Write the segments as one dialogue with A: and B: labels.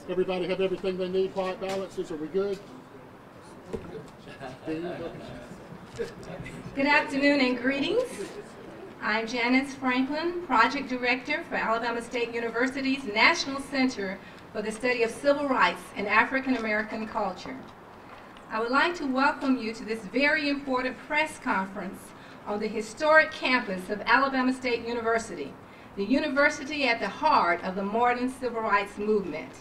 A: Everybody have everything they need? Quiet balances? Are we good?
B: Good afternoon and greetings. I'm Janice Franklin, Project Director for Alabama State University's National Center for the Study of Civil Rights and African American Culture. I would like to welcome you to this very important press conference on the historic campus of Alabama State University, the university at the heart of the modern civil rights movement.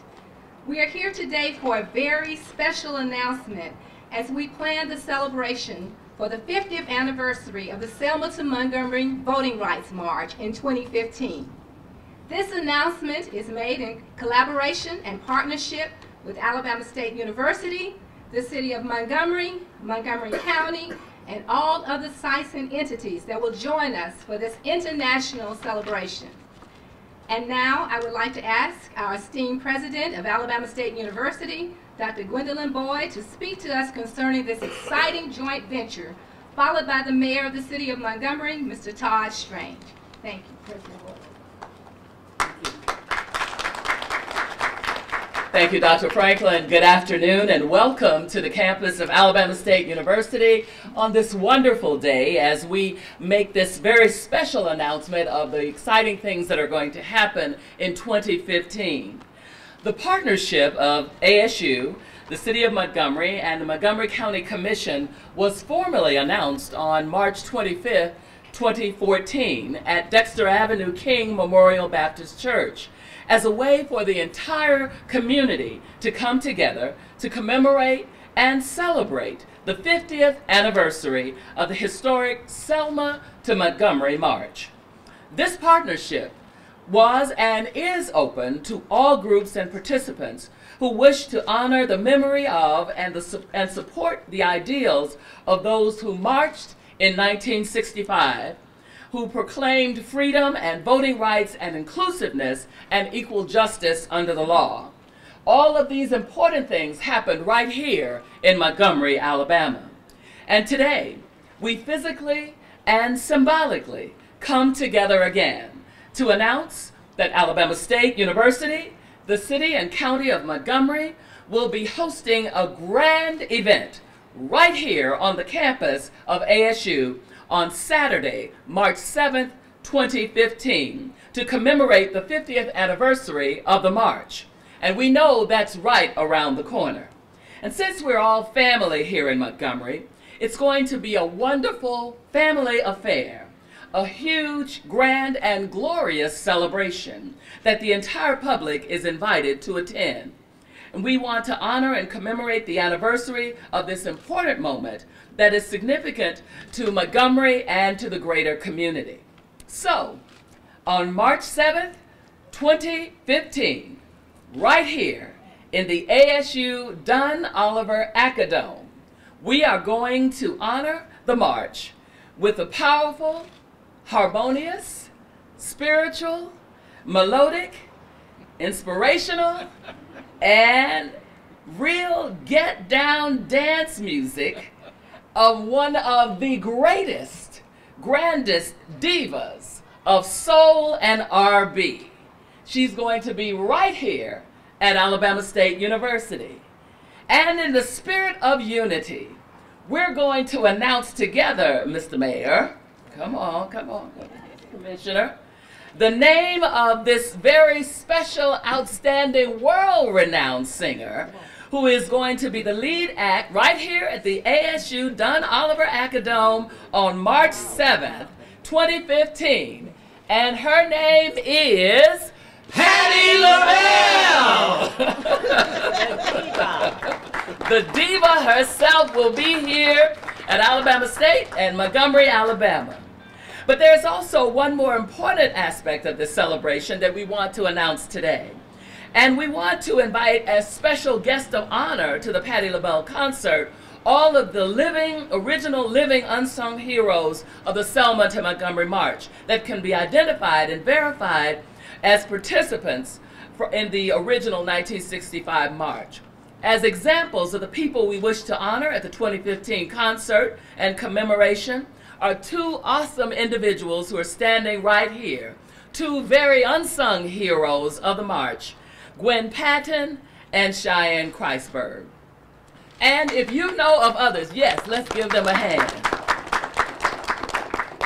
B: We are here today for a very special announcement as we plan the celebration for the 50th anniversary of the Selma to Montgomery Voting Rights March in 2015. This announcement is made in collaboration and partnership with Alabama State University, the City of Montgomery, Montgomery County, and all other sites and entities that will join us for this international celebration. And now I would like to ask our esteemed President of Alabama State University, Dr. Gwendolyn Boyd, to speak to us concerning this exciting joint venture, followed by the Mayor of the City of Montgomery, Mr. Todd Strange. Thank you, President Boyd.
C: Thank you, Dr. Franklin. Good afternoon and welcome to the campus of Alabama State University on this wonderful day as we make this very special announcement of the exciting things that are going to happen in 2015. The partnership of ASU, the City of Montgomery, and the Montgomery County Commission was formally announced on March 25, 2014 at Dexter Avenue King Memorial Baptist Church as a way for the entire community to come together to commemorate and celebrate the 50th anniversary of the historic Selma to Montgomery March. This partnership was and is open to all groups and participants who wish to honor the memory of and support the ideals of those who marched in 1965, who proclaimed freedom and voting rights and inclusiveness and equal justice under the law. All of these important things happened right here in Montgomery, Alabama. And today, we physically and symbolically come together again to announce that Alabama State University, the City and County of Montgomery, will be hosting a grand event right here on the campus of ASU on Saturday, March 7th, 2015, to commemorate the 50th anniversary of the march. And we know that's right around the corner. And since we're all family here in Montgomery, it's going to be a wonderful family affair, a huge, grand, and glorious celebration that the entire public is invited to attend. And we want to honor and commemorate the anniversary of this important moment that is significant to Montgomery and to the greater community. So, on March 7th, 2015, right here in the ASU Dunn Oliver Acadome, we are going to honor the march with a powerful, harmonious, spiritual, melodic, inspirational, and real get-down dance music of one of the greatest, grandest divas of soul and R&B. She's going to be right here at Alabama State University. And in the spirit of unity, we're going to announce together, Mr. Mayor, come on, Commissioner, the name of this very special, outstanding, world-renowned singer who is going to be the lead act right here at the ASU Dunn Oliver Acadome on March 7th, 2015. And her name is Patti Labelle! The diva herself will be here at Alabama State and Montgomery, Alabama. But there's also one more important aspect of this celebration that we want to announce today. And we want to invite as special guest of honor to the Patti Labelle concert all of the original living unsung heroes of the Selma to Montgomery March that can be identified and verified as participants in the original 1965 march. As examples of the people we wish to honor at the 2015 concert and commemoration are two awesome individuals who are standing right here, two very unsung heroes of the march, Gwen Patton and Cheyenne Kreisberg. And if you know of others, yes, let's give them a hand.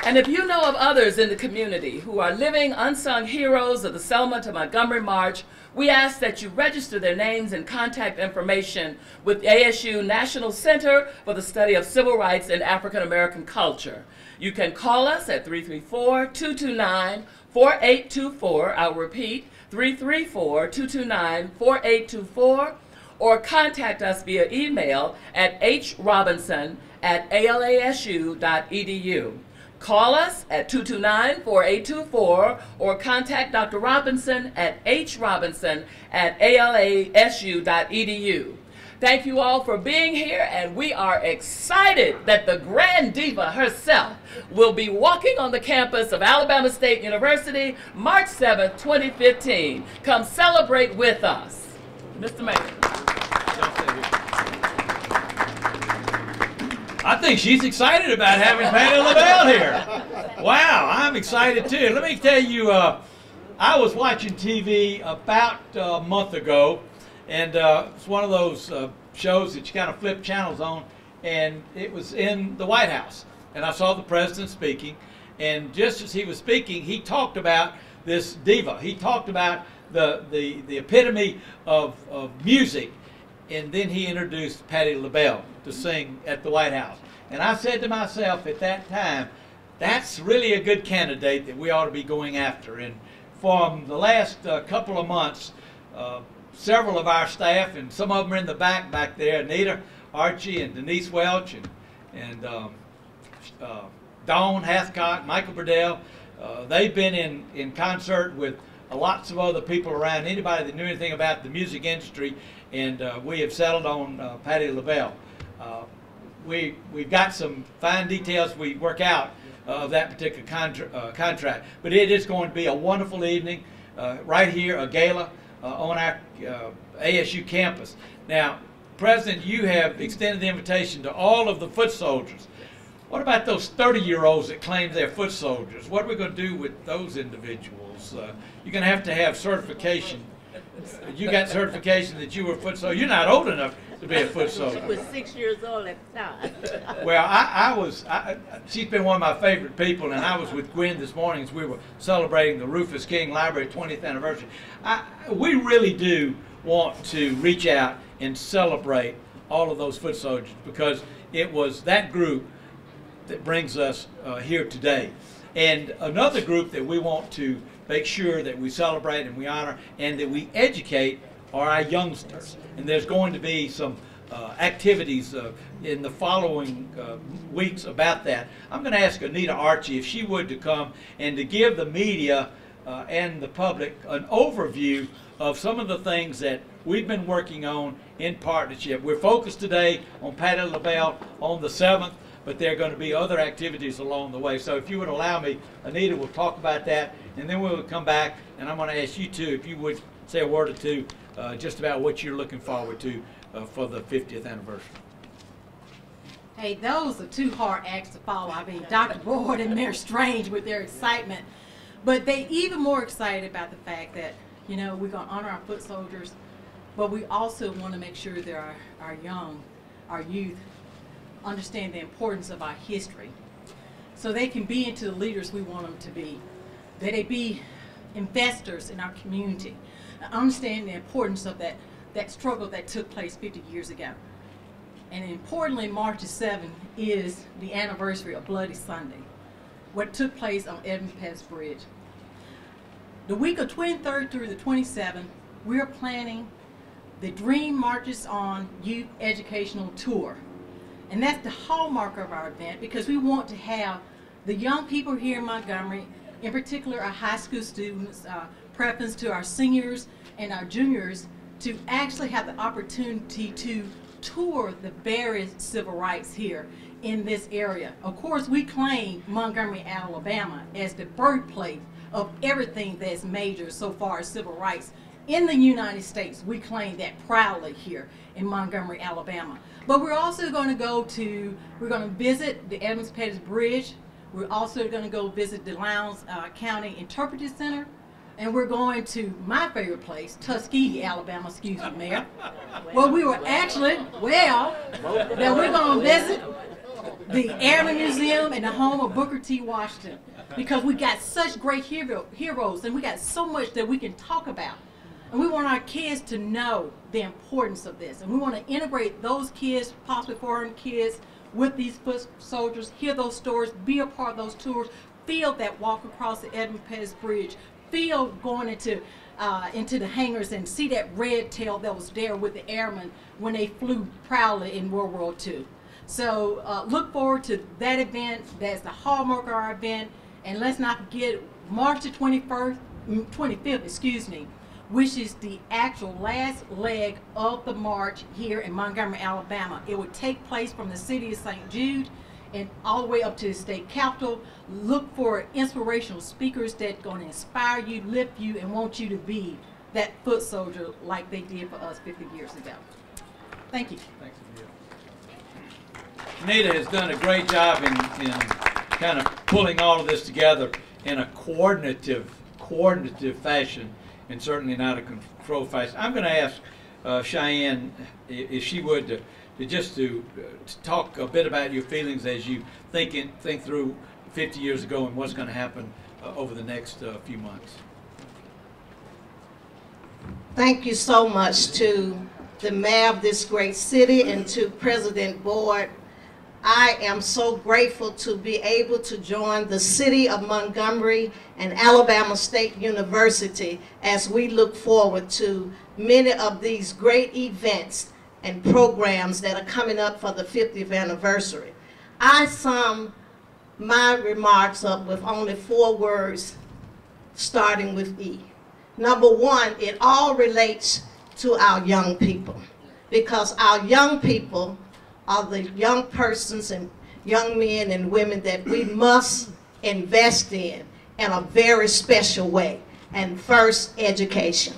C: And if you know of others in the community who are living unsung heroes of the Selma to Montgomery March, we ask that you register their names and contact information with ASU National Center for the Study of Civil Rights and African American Culture. You can call us at 334-229-4824. I'll repeat, 334-229-4824, or contact us via email at hrobinson@alasu.edu. Call us at 229-4824 or contact Dr. Robinson at hrobinson@alasu.edu. Thank you all for being here, and we are excited that the Grand Diva herself will be walking on the campus of Alabama State University March 7th, 2015. Come celebrate with us. Mr. Mayor.
D: I think she's excited about having Patti Labelle here. Wow, I'm excited too. Let me tell you, I was watching TV about a month ago, and it's one of those shows that you kind of flip channels on, and it was in the White House. And I saw the president speaking, and just as he was speaking, he talked about this diva. He talked about the epitome of music. And then he introduced Patti Labelle to sing at the White House. And I said to myself at that time, that's really a good candidate that we ought to be going after. And from the last couple of months, several of our staff, and some of them are in the back there, Anita, Archie, and Denise Welch, and Dawn Hathcock, Michael Burdell, they've been in concert with lots of other people around, anybody that knew anything about the music industry, and we have settled on Patti Labelle. We've got some fine details we work out of that particular contract, but it is going to be a wonderful evening right here, a gala on our ASU campus. Now, President, you have extended the invitation to all of the foot soldiers. What about those 30-year-olds that claim they're foot soldiers? What are we going to do with those individuals? You're going to have certification. You got certification that you were a foot soldier. You're not old enough to be a foot soldier.
E: She was 6 years old at the time.
D: Well, she's been one of my favorite people, and I was with Gwen this morning as we were celebrating the Rufus King Library 20th anniversary. We really do want to reach out and celebrate all of those foot soldiers, because it was that group that brings us here today. And another group that we want to make sure that we celebrate and we honor and that we educate are our youngsters. And there's going to be some activities in the following weeks about that. I'm going to ask Anita Archie if she would to come and to give the media and the public an overview of some of the things that we've been working on in partnership. We're focused today on Patti Labelle on the 7th, but there are going to be other activities along the way. So if you would allow me, Anita will talk about that, and then we'll come back, and I'm going to ask you too, if you would say a word or two just about what you're looking forward to for the 50th anniversary.
F: Hey, those are two hard acts to follow. I mean, Dr. Boyd and Mayor Strange with their excitement. But they even more excited about the fact that, you know, we're going to honor our foot soldiers, but we also want to make sure that our youth, understand the importance of our history, so they can be into the leaders we want them to be, that they be investors in our community, and understand the importance of that struggle that took place 50 years ago. And importantly, March 7th is the anniversary of Bloody Sunday, what took place on Edmund Pettus Bridge. The week of 23rd through the 27th, we're planning the Dream Marches On Youth Educational Tour. And that's the hallmark of our event, because we want to have the young people here in Montgomery, in particular our high school students, preference to our seniors and our juniors, to actually have the opportunity to tour the various civil rights here in this area. Of course, we claim Montgomery, Alabama as the birthplace of everything that's major so far as civil rights in the United States. We claim that proudly here in Montgomery, Alabama. But we're also going to we're going to visit the Edmonds Pettus Bridge. We're also going to go visit the Lowndes County Interpretive Center. And we're going to my favorite place, Tuskegee, Alabama, excuse me, Mayor. Well, we were actually, that we're going to visit the Airman Museum and the home of Booker T. Washington, because we got such great heroes and we got so much that we can talk about. And we want our kids to know the importance of this. And we want to integrate those kids, possibly foreign kids, with these foot soldiers, hear those stories, be a part of those tours, feel that walk across the Edmund Pettus Bridge, feel going into the hangars and see that red tail that was there with the airmen when they flew proudly in World War II. So look forward to that event. That's the hallmark of our event. And let's not forget March the 25th, excuse me, which is the actual last leg of the march here in Montgomery, Alabama. It would take place from the city of St. Jude and all the way up to the state capitol. Look for inspirational speakers that are going to inspire you, lift you, and want you to be that foot soldier like they did for us 50 years ago. Thank you.
D: Thanks, Anita has done a great job in kind of pulling all of this together in a coordinative fashion, and certainly not a controlled fashion. I'm going to ask Cheyenne if she would to talk a bit about your feelings as you think through 50 years ago and what's going to happen over the next few months.
G: Thank you so much to the mayor of this great city and to President Board. I am so grateful to be able to join the city of Montgomery and Alabama State University as we look forward to many of these great events and programs that are coming up for the 50th anniversary. I sum my remarks up with only 4 words starting with E. Number 1, it all relates to our young people, because our young people are the young persons and young men and women that we must invest in a very special way. And first, education.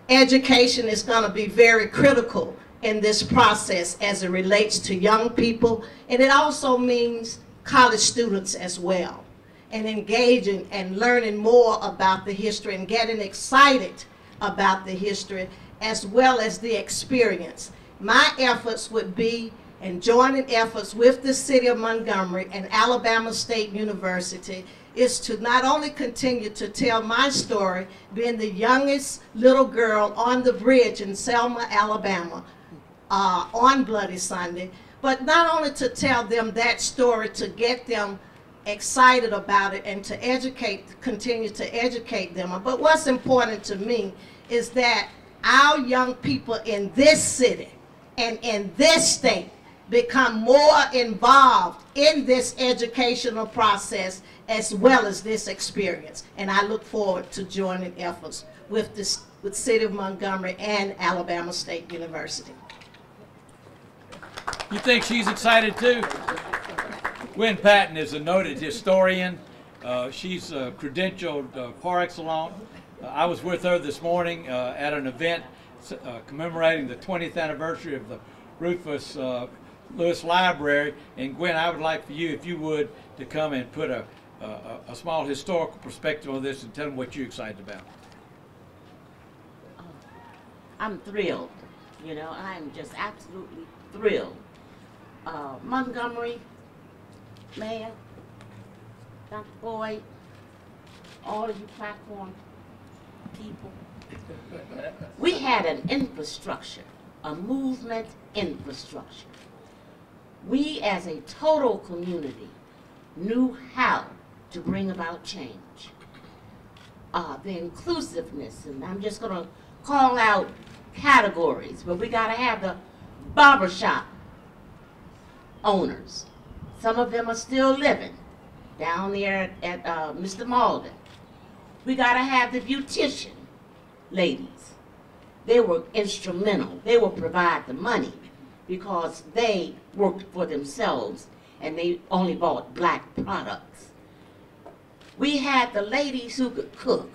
G: Education is going to be very critical in this process as it relates to young people, and it also means college students as well, and engaging and learning more about the history and getting excited about the history as well as the experience. My efforts would be in joining efforts with the city of Montgomery and Alabama State University is to not only continue to tell my story, being the youngest little girl on the bridge in Selma, Alabama, on Bloody Sunday, but not only to tell them that story, to get them excited about it and to continue to educate them. But what's important to me is that our young people in this city and in this state become more involved in this educational process as well as this experience. And I look forward to joining efforts with the City of Montgomery and Alabama State University.
D: You think she's excited too? Gwen Patton is a noted historian. She's credentialed par excellence. I was with her this morning at an event commemorating the 20th anniversary of the Rufus Lewis Library. And Gwen, I would like for you, if you would, to come and put a small historical perspective on this and tell them what you're excited about.
E: I'm thrilled. You know, I'm just absolutely thrilled. Montgomery, Mayor, Dr. Boyd, all of you platform people, we had an infrastructure, a movement infrastructure. We as a total community knew how to bring about change. The inclusiveness, and I'm just going to call out categories, but we got to have the barbershop owners. Some of them are still living down there at Mr. Malden. We got to have the beautician ladies. They were instrumental. They will provide the money because they worked for themselves and they only bought black products. We had the ladies who could cook.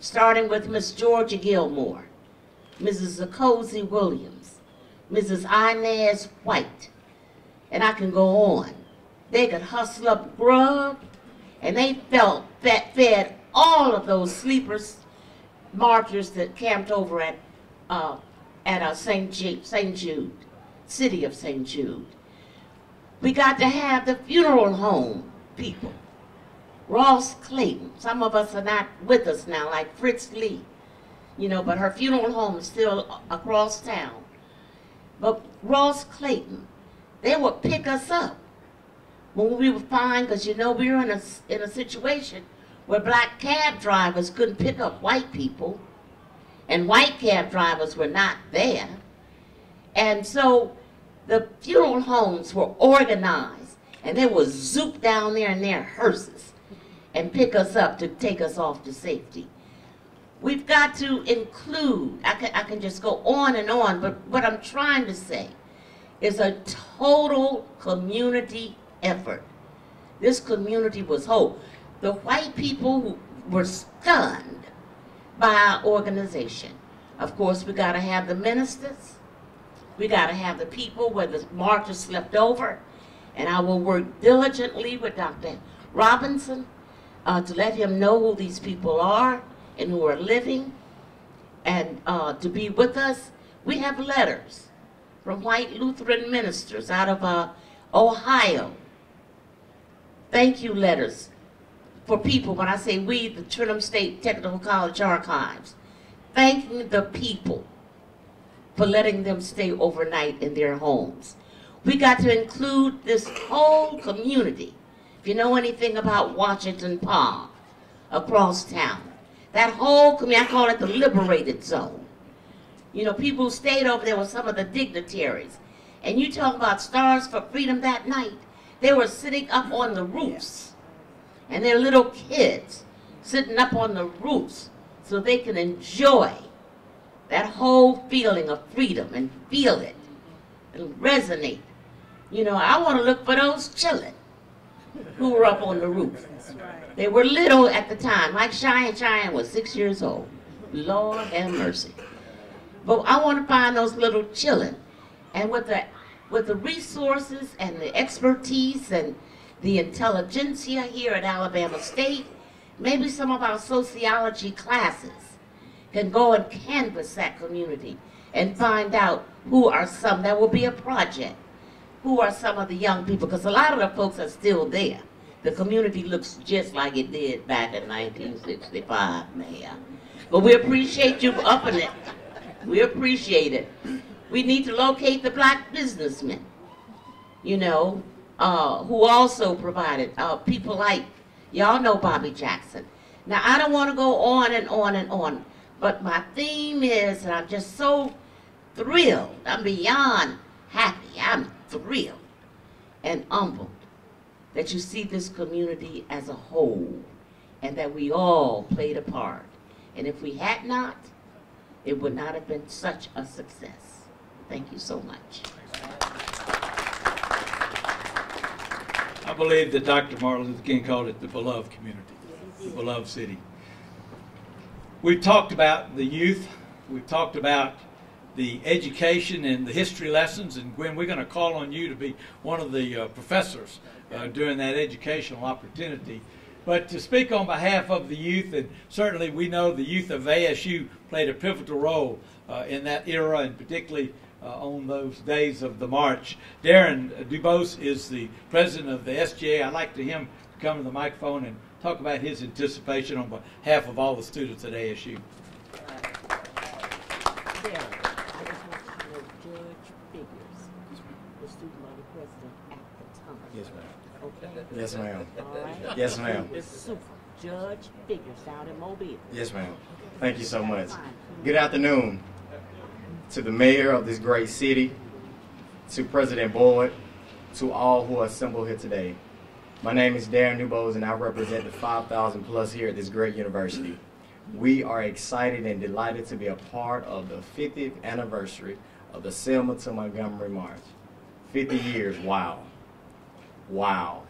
E: starting with Miss Georgia Gilmore, Mrs. Zakozy Williams, Mrs. Inez White, and I can go on. They could hustle up grub, and they fed all of those sleepers, marchers that camped over at St. Jude, city of St. Jude. We got to have the funeral home people. Ross Clayton, some of us are not with us now, like Fritz Lee, you know, but her funeral home is still across town. But Ross Clayton, they would pick us up when we were fine, because you know we were in a situation where black cab drivers couldn't pick up white people, and white cab drivers were not there. And so the funeral homes were organized, and they would zoop down there in their hearses and pick us up to take us off to safety. We've got to include, I can just go on, but what I'm trying to say is a total community effort. This community was whole. The white people who were stunned by our organization. Of course, we got to have the ministers. We got to have the people where the marchers slept over. And I will work diligently with Dr. Robinson to let him know who these people are and who are living, and to be with us. We have letters from white Lutheran ministers out of Ohio. Thank you letters for people, when I say we, the Trenton State Technical College Archives, thanking the people for letting them stay overnight in their homes. We got to include this whole community. If you know anything about Washington Park, across town, that whole community, I call it the liberated zone. You know, people who stayed over there with some of the dignitaries. And you talk about Stars for Freedom that night. They were sitting up on the roofs. And their little kids sitting up on the roofs so they can enjoy that whole feeling of freedom and feel it and resonate. You know, I want to look for those children who were up on the roof. They were little at the time, like Cheyenne was 6 years old. Lord have mercy. But I want to find those little children. And with the resources and the expertise and the intelligentsia here at Alabama State, maybe some of our sociology classes can go and canvass that community and find out who are some, that will be a project, who are some of the young people, because a lot of the folks are still there. The community looks just like it did back in 1965, man. But we appreciate you upping it. We appreciate it. We need to locate the black businessmen, you know, who also provided people like, y'all know Bobby Jackson. Now, I don't want to go on and on and on, but my theme is, and I'm just so thrilled, I'm beyond happy, I'm thrilled and humbled that you see this community as a whole and that we all played a part. And if we had not, it would not have been such a success. Thank you so much.
D: I believe that Dr. Martin Luther King called it the beloved community, the beloved city. We've talked about the youth. We've talked about the education and the history lessons. And Gwen, we're going to call on you to be one of the professors during that educational opportunity. But to speak on behalf of the youth, and certainly we know the youth of ASU played a pivotal role in that era, and particularly on those days of the march. Darren Dubose is the president of the SGA. I'd like him to come to the microphone and talk about his anticipation on behalf of all the students at ASU.
E: Darren, I just want you to know Judge Figures, the student body president at the time.
H: Yes, ma'am.
E: Okay?
H: Yes, ma'am.
E: All right?
H: Yes, ma'am.
E: Super. Judge Figures down in Mobile.
H: Yes, ma'am. Thank you so much. Good afternoon to the mayor of this great city, to President Boyd, to all who are assembled here today. My name is Darren Dubose, and I represent the 5,000 plus here at this great university. We are excited and delighted to be a part of the 50th anniversary of the Selma to Montgomery March. 50 years, wow. Wow.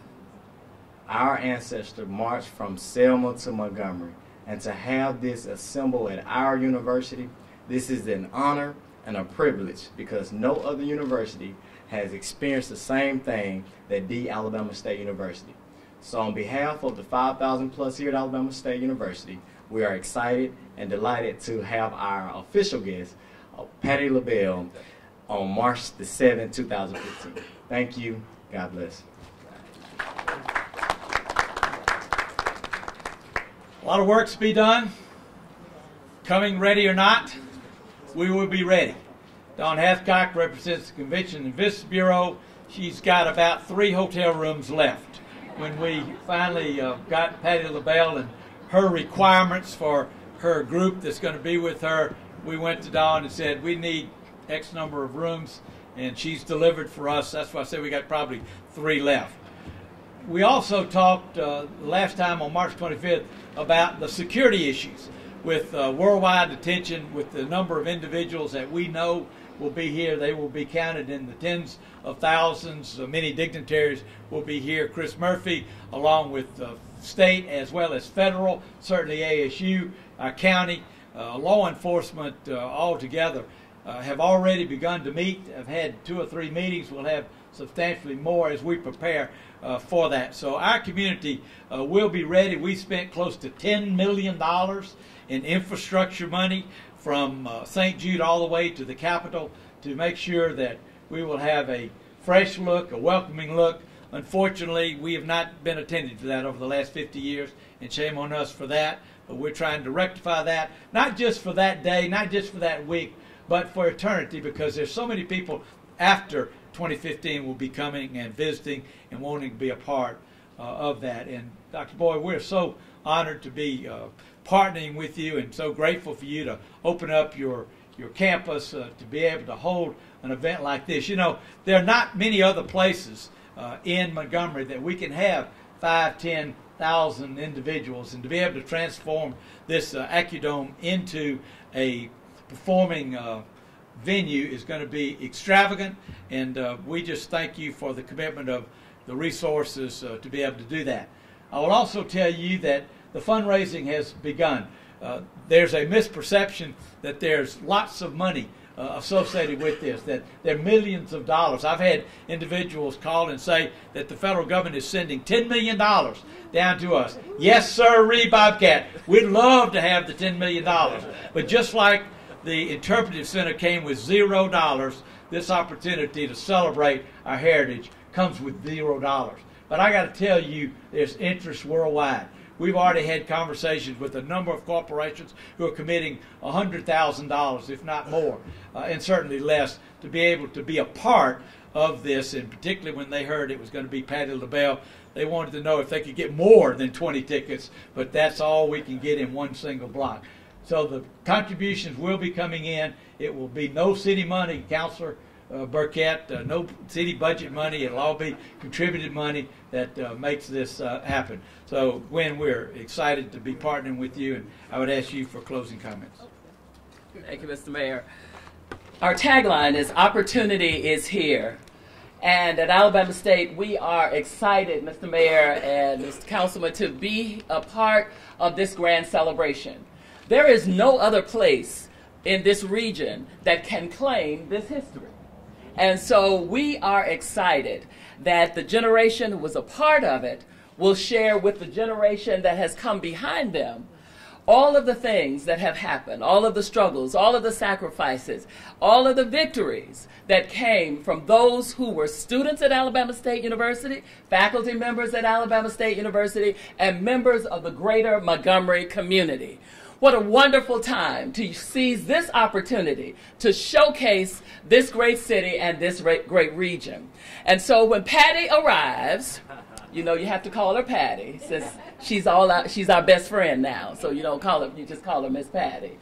H: Our ancestor marched from Selma to Montgomery. And to have this assemble at our university, this is an honor and a privilege because no other university has experienced the same thing that the Alabama State University. So on behalf of the 5,000 plus here at Alabama State University, we are excited and delighted to have our official guest, Patti Labelle, on March the 7th, 2015. Thank you. God bless.
D: A lot of work to be done. Coming ready or not, we will be ready. Dawn Hathcock represents the Convention and Visitors Bureau. She's got about 3 hotel rooms left. When we finally got Patti Labelle and her requirements for her group that's going to be with her, we went to Dawn and said, we need X number of rooms, and she's delivered for us. That's why I said we got probably 3 left. We also talked last time on March 25th about the security issues with worldwide detention, with the number of individuals that we know will be here. They will be counted in the tens of thousands. Many dignitaries will be here. Chris Murphy, along with state as well as federal, certainly ASU, our county, law enforcement all together have already begun to meet. Have had 2 or 3 meetings. We'll have substantially more as we prepare for that. So our community will be ready. We spent close to $10 million in infrastructure money from St. Jude all the way to the Capitol to make sure that we will have a fresh look, a welcoming look. Unfortunately, we have not been attended to that over the last 50 years, and shame on us for that. But we're trying to rectify that, not just for that day, not just for that week, but for eternity, because there's so many people after 2015 will be coming and visiting and wanting to be a part of that. And Dr. Boyd, we're so honored to be partnering with you and so grateful for you to open up your campus to be able to hold an event like this. You know, there are not many other places in Montgomery that we can have 5,000-10,000 individuals, and to be able to transform this Acudome into a performing venue is going to be extravagant, and we just thank you for the commitment of the resources to be able to do that. I will also tell you that the fundraising has begun. There's a misperception that there's lots of money associated with this, that there are millions of dollars. I've had individuals call and say that the federal government is sending $10 million down to us. Yes, sir, Bobcat. We'd love to have the $10 million. But just like the Interpretive Center came with $0, this opportunity to celebrate our heritage comes with $0. But I got to tell you, there's interest worldwide. We've already had conversations with a number of corporations who are committing $100,000, if not more, and certainly less, to be able to be a part of this. And particularly when they heard it was going to be Patti Labelle, they wanted to know if they could get more than 20 tickets, but that's all we can get in one single block. So the contributions will be coming in. It will be no city money, Councilor Burkett, no city budget money. It'll all be contributed money that makes this happen. So, Gwen, we're excited to be partnering with you, and I would ask you for closing comments.
C: Thank you, Mr. Mayor. Our tagline is "Opportunity is here." And at Alabama State, we are excited, Mr. Mayor and Mr. Councilman, to be a part of this grand celebration. There is no other place in this region that can claim this history. And so we are excited that the generation who was a part of it will share with the generation that has come behind them all of the things that have happened, all of the struggles, all of the sacrifices, all of the victories that came from those who were students at Alabama State University, faculty members at Alabama State University, and members of the greater Montgomery community. What a wonderful time to seize this opportunity to showcase this great city and this great region. And so when Patti arrives, you know, you have to call her Patti, since she's our best friend now. So you don't call her, you just call her Miss Patti.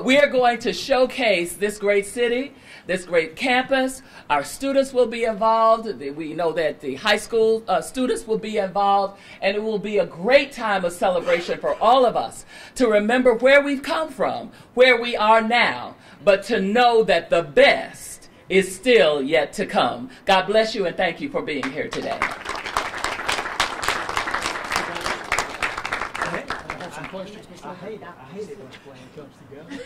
C: We are going to showcase this great city, this great campus. Our students will be involved. We know that the high school students will be involved, and it will be a great time of celebration for all of us to remember where we've come from, where we are now, but to know that the best is still yet to come. God bless you, and thank you for being here today.
A: some questions, Mr.
I: I hate it when a plan comes together.